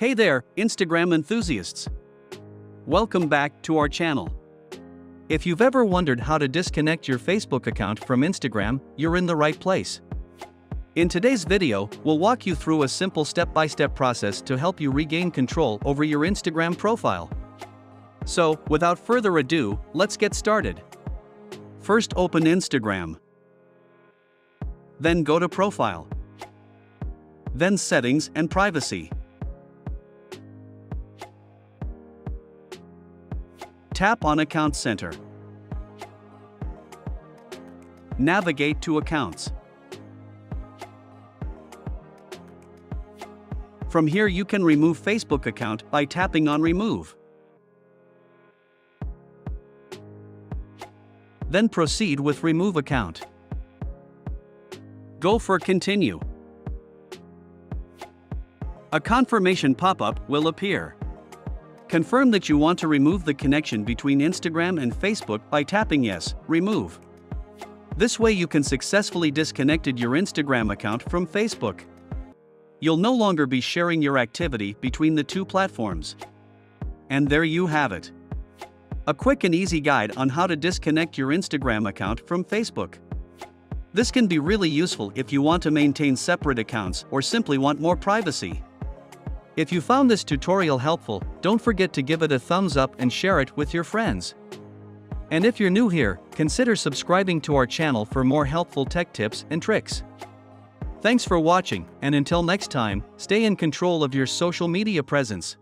Hey there, Instagram enthusiasts! Welcome back to our channel. If you've ever wondered how to disconnect your Facebook account from Instagram, you're in the right place. In today's video, we'll walk you through a simple step-by-step process to help you regain control over your Instagram profile. So, without further ado, let's get started. First, open Instagram. Then go to Profile. Then Settings and Privacy. Tap on Account Center. Navigate to Accounts. From here you can remove Facebook account by tapping on Remove. Then proceed with Remove Account. Go for Continue. A confirmation pop-up will appear. Confirm that you want to remove the connection between Instagram and Facebook by tapping Yes, Remove. This way you can successfully disconnect your Instagram account from Facebook. You'll no longer be sharing your activity between the two platforms. And there you have it. A quick and easy guide on how to disconnect your Instagram account from Facebook. This can be really useful if you want to maintain separate accounts or simply want more privacy. If you found this tutorial helpful, don't forget to give it a thumbs up and share it with your friends. And if you're new here, consider subscribing to our channel for more helpful tech tips and tricks. Thanks for watching, and until next time, stay in control of your social media presence.